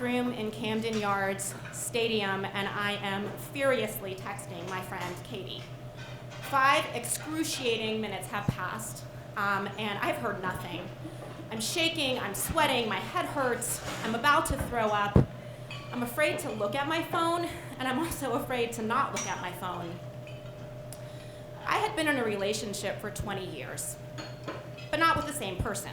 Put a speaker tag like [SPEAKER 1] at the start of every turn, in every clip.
[SPEAKER 1] bathroom in Camden Yards Stadium, and I am furiously texting my friend Katie. 5 excruciating minutes have passed, and I've heard nothing. I'm shaking, I'm sweating, my head hurts, I'm about to throw up. I'm afraid to look at my phone, and I'm also afraid to not look at my phone. I had been in a relationship for 20 years, but not with the same person.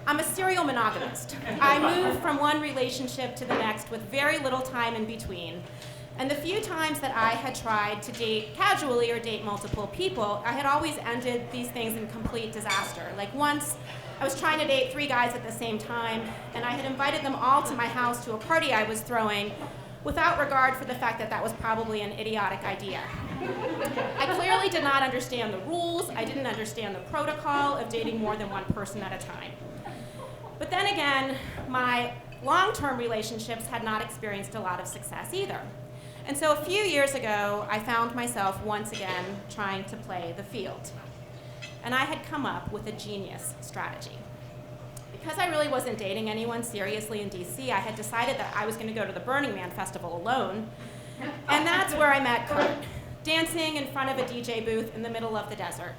[SPEAKER 1] I'm a serial monogamist. I moved from one relationship to the next with very little time in between. And the few times that I had tried to date casually or date multiple people, I had always ended these things in complete disaster. Like once, I was trying to date 3 guys at the same time, and I had invited them all to my house to a party I was throwing without regard for the fact that that was probably an idiotic idea. I clearly did not understand the rules. I didn't understand the protocol of dating more than one person at a time. But then again, my long-term relationships had not experienced a lot of success either. And so a few years ago, I found myself once again trying to play the field. And I had come up with a genius strategy. Because I really wasn't dating anyone seriously in DC, I had decided that I was going to go to the Burning Man Festival alone. And that's where I met Kurt, dancing in front of a DJ booth in the middle of the desert.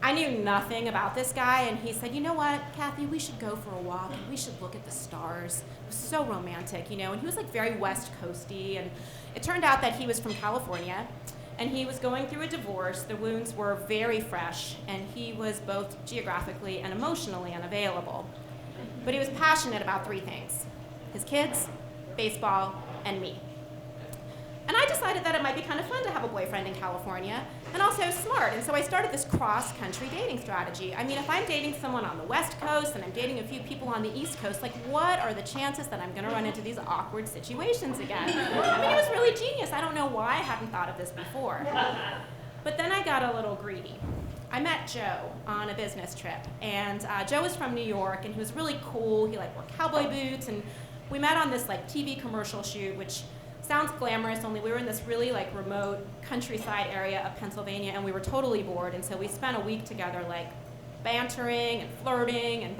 [SPEAKER 1] I knew nothing about this guy, and he said, you know what, Kathy, we should go for a walk, and we should look at the stars. It was so romantic, you know, and he was like very West Coasty, and it turned out that he was from California, and he was going through a divorce. The wounds were very fresh, and he was both geographically and emotionally unavailable. But he was passionate about 3 things: his kids, baseball, and me. And I decided that it might be kind of fun to have a boyfriend in California, and also smart. And so I started this cross-country dating strategy. I mean, if I'm dating someone on the West Coast and I'm dating a few people on the East Coast, like what are the chances that I'm gonna run into these awkward situations again? I mean, it was really genius. I don't know why I hadn't thought of this before. But then I got a little greedy. I met Joe on a business trip, and Joe was from New York, and he was really cool. He like wore cowboy boots, and we met on this like TV commercial shoot, which sounds glamorous, only we were in this really like remote countryside area of Pennsylvania, and we were totally bored, and so we spent a week together like bantering and flirting and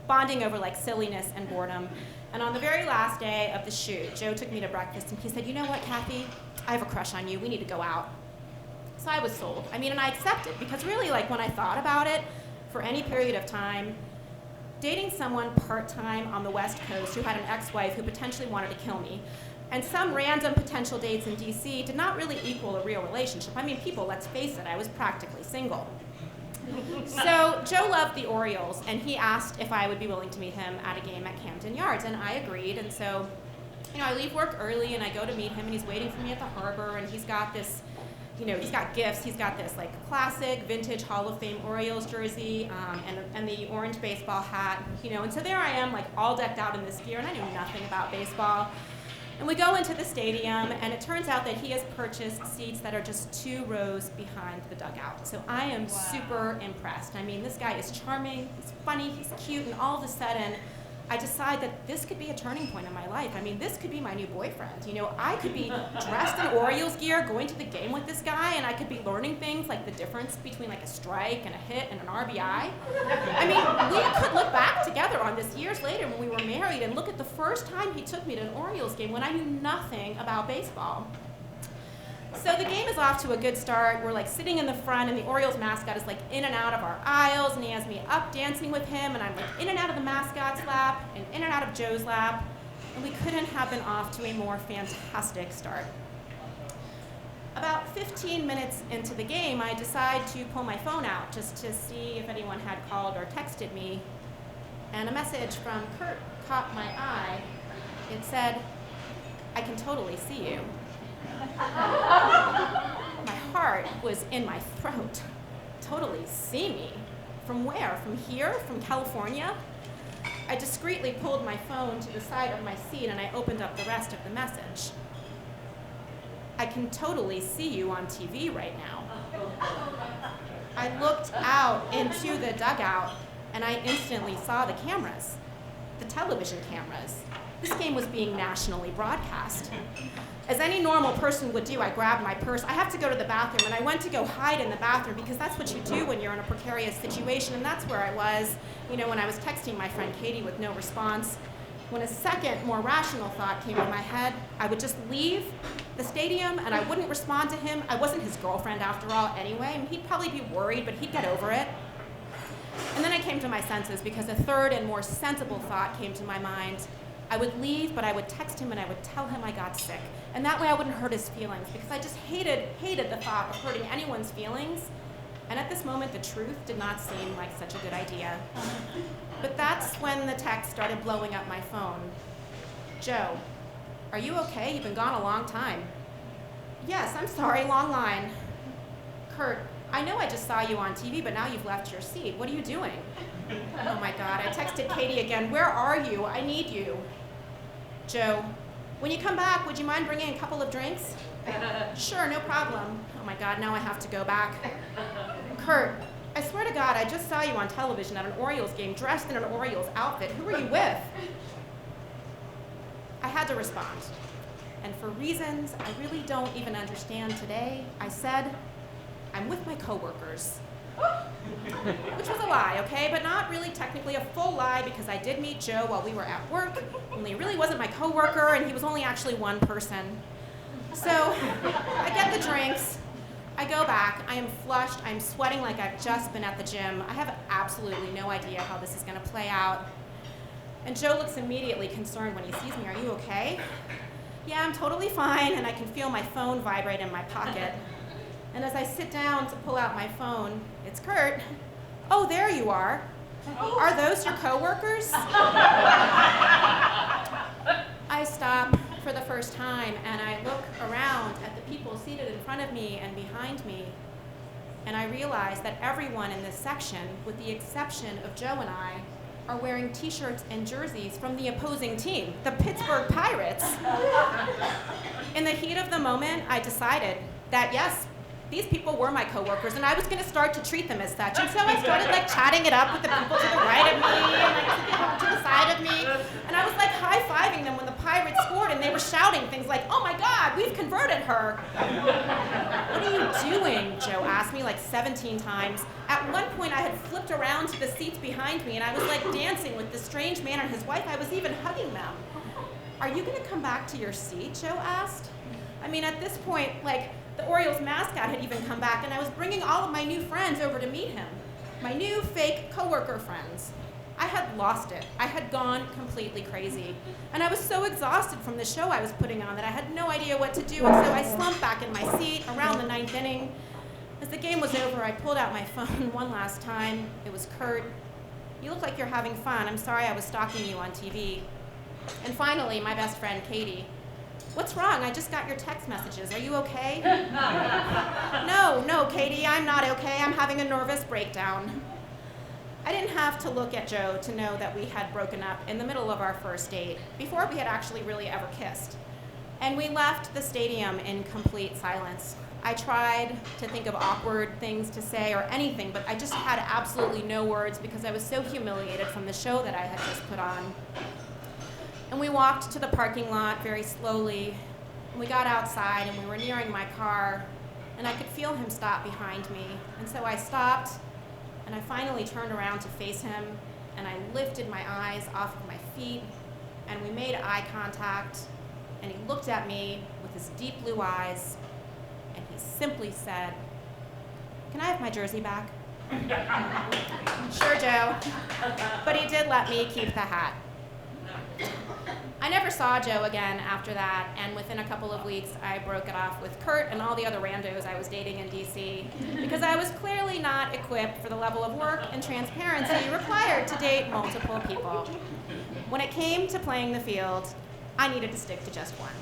[SPEAKER 1] bonding over like silliness and boredom. And on the very last day of the shoot, Joe took me to breakfast, and he said, you know what, Kathy, I have a crush on you, we need to go out. So I was sold. I mean, and I accepted, because really like when I thought about it, for any period of time, dating someone part-time on the West Coast who had an ex-wife who potentially wanted to kill me, and some random potential dates in DC did not really equal a real relationship. I mean, people, let's face it, I was practically single. So Joe loved the Orioles, and he asked if I would be willing to meet him at a game at Camden Yards, and I agreed. And so, you know, I leave work early, and I go to meet him, and he's waiting for me at the harbor, and he's got this, you know, he's got gifts. He's got this like classic vintage Hall of Fame Orioles jersey, and the orange baseball hat, you know. And so there I am, like all decked out in this gear, and I knew nothing about baseball. And we go into the stadium, and it turns out that he has purchased seats that are just 2 rows behind the dugout. So I am super impressed. I mean, this guy is charming, he's funny, he's cute, and all of a sudden, I decide that this could be a turning point in my life. I mean, this could be my new boyfriend. You know, I could be dressed in Orioles gear, going to the game with this guy, and I could be learning things like the difference between like a strike and a hit and an RBI. I mean, we could look back together on this years later when we were married and look at the first time he took me to an Orioles game when I knew nothing about baseball. So the game is off to a good start. We're like sitting in the front, and the Orioles mascot is like in and out of our aisles, and he has me up dancing with him, and I'm like in and out of the mascot's lap and in and out of Joe's lap, and we couldn't have been off to a more fantastic start. About 15 minutes into the game, I decide to pull my phone out just to see if anyone had called or texted me, and a message from Kurt caught my eye. It said, "I can totally see you." My heart was in my throat. Totally see me? From where? From here? From California? I discreetly pulled my phone to the side of my seat, and I opened up the rest of the message. "I can totally see you on TV right now." I looked out into the dugout, and I instantly saw the cameras, the television cameras. This game was being nationally broadcast. As any normal person would do, I grabbed my purse. I have to go to the bathroom, and I went to go hide in the bathroom because that's what you do when you're in a precarious situation, and that's where I was, you know, when I was texting my friend Katie with no response. when a second, more rational thought came to my head. I would just leave the stadium and I wouldn't respond to him. I wasn't his girlfriend after all anyway. I mean, he'd probably be worried, but he'd get over it. And then I came to my senses because a third and more sensible thought came to my mind. I would leave, but I would text him and I would tell him I got sick. And that way I wouldn't hurt his feelings because I just hated the thought of hurting anyone's feelings. And at this moment, the truth did not seem like such a good idea. But that's when the text started blowing up my phone. Joe, are you okay? You've been gone a long time. Yes, I'm sorry, long line. Kurt, I know I just saw you on TV, but now you've left your seat. What are you doing? Oh my God, I texted Katie again. Where are you? I need you. Joe, when you come back, would you mind bringing a couple of drinks? Sure, no problem. Oh my God, now I have to go back. Kurt, I swear to God, I just saw you on television at an Orioles game dressed in an Orioles outfit. Who were you with? I had to respond. And for reasons I really don't even understand today, I said, I'm with my coworkers. Which was a lie, okay? But not really technically a full lie because I did meet Joe while we were at work, only he really wasn't my coworker and he was only actually one person. So I get the drinks, I go back, I am flushed, I'm sweating like I've just been at the gym. I have absolutely no idea how this is gonna play out. And Joe looks immediately concerned when he sees me. Are you okay? Yeah, I'm totally fine, and I can feel my phone vibrate in my pocket. And as I sit down to pull out my phone, it's Kurt. Oh, there you are. Are those your coworkers? I stop for the first time and I look around at the people seated in front of me and behind me, and I realize that everyone in this section, with the exception of Joe and I, are wearing t-shirts and jerseys from the opposing team, the Pittsburgh Pirates. In the heat of the moment, I decided that yes, these people were my coworkers, and I was gonna start to treat them as such. And so I started like chatting it up with the people to the right of me, and like to the people to the side of me. And I was like high-fiving them when the Pirates scored, and they were shouting things like, oh my God, we've converted her. What are you doing? Joe asked me like 17 times. At one point I had flipped around to the seats behind me, and I was like dancing with this strange man and his wife. I was even hugging them. Are you gonna come back to your seat? Joe asked. I mean, at this point, like, the Orioles mascot had even come back, and I was bringing all of my new friends over to meet him. My new fake coworker friends. I had lost it. I had gone completely crazy. And I was so exhausted from the show I was putting on that I had no idea what to do, and so I slumped back in my seat around the 9th inning. As the game was over, I pulled out my phone one last time. It was Kurt. You look like you're having fun. I'm sorry I was stalking you on TV. And finally, my best friend, Katie. What's wrong? I just got your text messages. Are you okay? No, Katie, I'm not okay. I'm having a nervous breakdown. I didn't have to look at Joe to know that we had broken up in the middle of our first date, before we had actually really ever kissed. And we left the stadium in complete silence. I tried to think of awkward things to say or anything, but I just had absolutely no words because I was so humiliated from the show that I had just put on. And we walked to the parking lot very slowly, and we got outside and we were nearing my car, and I could feel him stop behind me. And so I stopped, and I finally turned around to face him, and I lifted my eyes off of my feet, and we made eye contact, and he looked at me with his deep blue eyes, and he simply said, "Can I have my jersey back?" Sure, Joe. But he did let me keep the hat. I never saw Joe again after that, and within a couple of weeks, I broke it off with Kurt and all the other randos I was dating in DC, because I was clearly not equipped for the level of work and transparency required to date multiple people. When it came to playing the field, I needed to stick to just one.